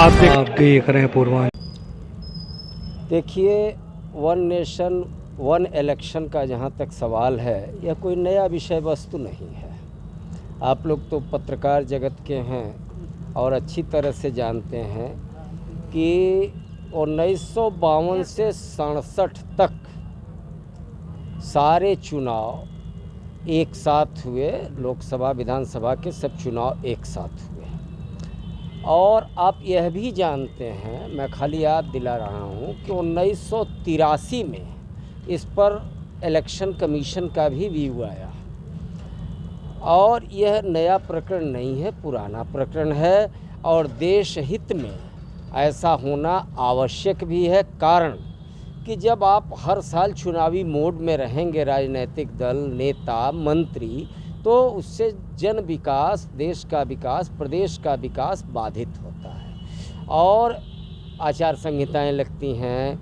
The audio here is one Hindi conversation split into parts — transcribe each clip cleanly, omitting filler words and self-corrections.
आप देख रहे हैं पूर्वांचल। देखिए, वन नेशन वन इलेक्शन का जहाँ तक सवाल है, यह कोई नया विषय वस्तु नहीं है। आप लोग तो पत्रकार जगत के हैं और अच्छी तरह से जानते हैं कि 1952 से 67 तक सारे चुनाव एक साथ हुए। लोकसभा विधानसभा के सब चुनाव एक साथ हुए। और आप यह भी जानते हैं, मैं खाली याद दिला रहा हूं कि 1983 में इस पर इलेक्शन कमीशन का भी व्यू आया। और यह नया प्रकरण नहीं है, पुराना प्रकरण है और देश हित में ऐसा होना आवश्यक भी है। कारण कि जब आप हर साल चुनावी मोड में रहेंगे, राजनीतिक दल, नेता, मंत्री, तो उससे जन विकास, देश का विकास, प्रदेश का विकास बाधित होता है और आचार संहिताएं लगती हैं।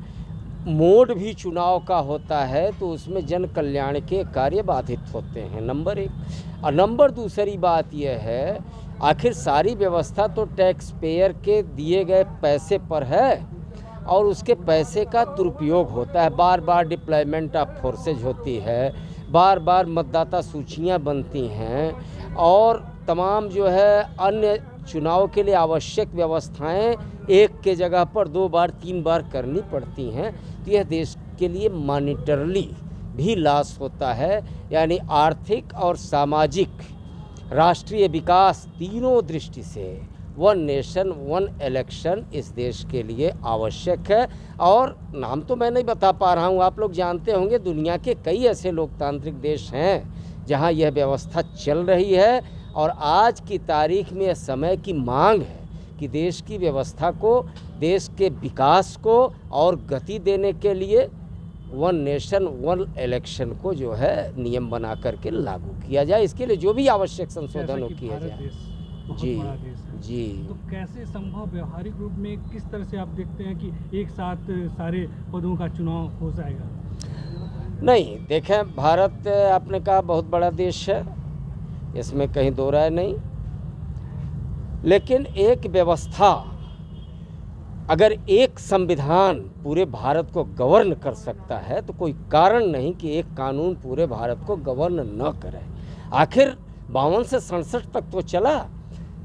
मोड भी चुनाव का होता है तो उसमें जन कल्याण के कार्य बाधित होते हैं, नंबर एक। और नंबर दूसरी बात यह है, आखिर सारी व्यवस्था तो टैक्स पेयर के दिए गए पैसे पर है और उसके पैसे का दुरुपयोग होता है। बार बार डिप्लॉयमेंट ऑफ फोर्सेज होती है, बार बार मतदाता सूचियां बनती हैं और तमाम जो है अन्य चुनाव के लिए आवश्यक व्यवस्थाएं एक के जगह पर 2 बार 3 बार करनी पड़ती हैं। तो यह देश के लिए मॉनिटरली भी लॉस होता है। यानी आर्थिक और सामाजिक, राष्ट्रीय विकास तीनों दृष्टि से वन नेशन वन इलेक्शन इस देश के लिए आवश्यक है। और नाम तो मैं नहीं बता पा रहा हूँ, आप लोग जानते होंगे दुनिया के कई ऐसे लोकतांत्रिक देश हैं जहाँ यह व्यवस्था चल रही है। और आज की तारीख में यह समय की मांग है कि देश की व्यवस्था को, देश के विकास को और गति देने के लिए वन नेशन वन इलेक्शन को जो है नियम बना करके लागू किया जाए। इसके लिए जो भी आवश्यक संशोधन हो किया जाए। जी जी। तो कैसे संभव व्यवहारिक रूप में किस तरह से आप देखते हैं कि एक साथ सारे पदों का चुनाव हो जाएगा? नहीं, देखें, भारत आपने कहा बहुत बड़ा देश है, इसमें कहीं दो राय नहीं। लेकिन एक व्यवस्था, अगर एक संविधान पूरे भारत को गवर्न कर सकता है तो कोई कारण नहीं कि एक कानून पूरे भारत को गवर्न न करे। आखिर 52 से 67 तक तो चला।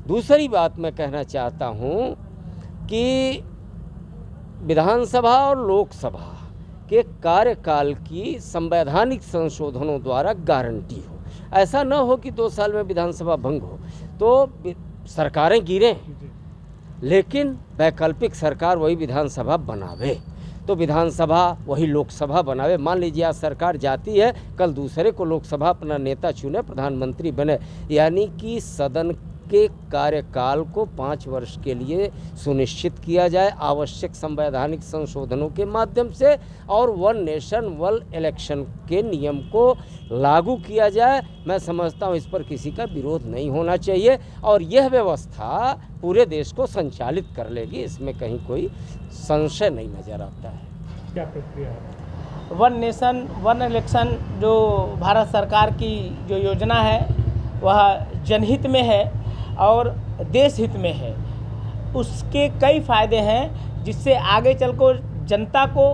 दूसरी बात मैं कहना चाहता हूँ कि विधानसभा और लोकसभा के कार्यकाल की संवैधानिक संशोधनों द्वारा गारंटी हो। ऐसा न हो कि 2 साल में विधानसभा भंग हो तो सरकारें गिरें, लेकिन वैकल्पिक सरकार वही विधानसभा बनावे, तो विधानसभा वही लोकसभा बनावे। मान लीजिए आज सरकार जाती है, कल दूसरे को लोकसभा अपना नेता चुने, प्रधानमंत्री बने। यानी कि सदन के कार्यकाल को 5 वर्ष के लिए सुनिश्चित किया जाए आवश्यक संवैधानिक संशोधनों के माध्यम से, और वन नेशन वन इलेक्शन के नियम को लागू किया जाए। मैं समझता हूँ इस पर किसी का विरोध नहीं होना चाहिए और यह व्यवस्था पूरे देश को संचालित कर लेगी, इसमें कहीं कोई संशय नहीं नज़र आता है। क्या प्रक्रिया है? वन नेशन वन इलेक्शन जो भारत सरकार की जो योजना है वह जनहित में है और देश हित में है। उसके कई फायदे हैं जिससे आगे चल को जनता को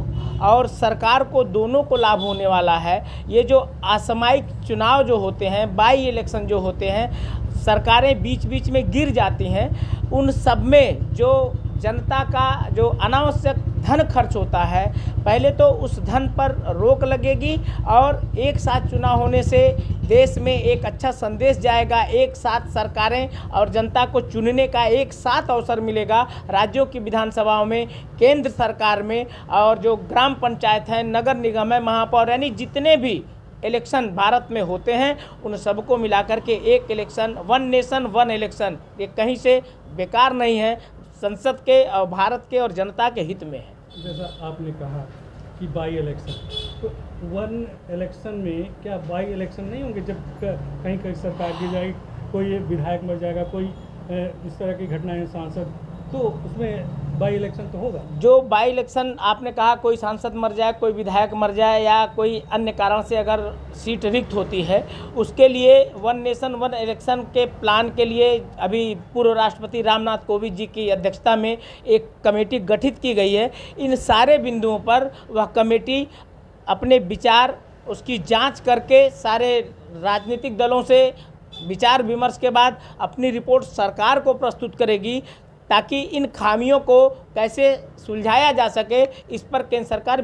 और सरकार को दोनों को लाभ होने वाला है। ये जो असामयिक चुनाव जो होते हैं, बाई इलेक्शन जो होते हैं, सरकारें बीच बीच में गिर जाती हैं, उन सब में जो जनता का जो अनावश्यक धन खर्च होता है, पहले तो उस धन पर रोक लगेगी और एक साथ चुनाव होने से देश में एक अच्छा संदेश जाएगा। एक साथ सरकारें और जनता को चुनने का एक साथ अवसर मिलेगा। राज्यों की विधानसभाओं में, केंद्र सरकार में और जो ग्राम पंचायत हैं, नगर निगम है, महापौर, यानी जितने भी इलेक्शन भारत में होते हैं उन सबको मिलाकर के एक election, one nation one election, ये कहीं से बेकार नहीं है, संसद के और भारत के और जनता के हित में है। जैसा आपने कहा कि बाई इलेक्शन, तो वन इलेक्शन में क्या बाई इलेक्शन नहीं होंगे? जब कहीं कहीं सरकार गिर जाएगी, कोई विधायक मर जाएगा, कोई इस तरह की घटनाएं, सांसद, तो उसमें बाई इलेक्शन तो होगा। जो बाई इलेक्शन आपने कहा, कोई सांसद मर जाए, कोई विधायक मर जाए या कोई अन्य कारण से अगर सीट रिक्त होती है, उसके लिए वन नेशन वन इलेक्शन के प्लान के लिए अभी पूर्व राष्ट्रपति रामनाथ कोविंद जी की अध्यक्षता में एक कमेटी गठित की गई है। इन सारे बिंदुओं पर वह कमेटी अपने विचार, उसकी जांच करके सारे राजनीतिक दलों से विचार विमर्श के बाद अपनी रिपोर्ट सरकार को प्रस्तुत करेगी, ताकि इन खामियों को कैसे सुलझाया जा सके, इस पर केंद्र सरकार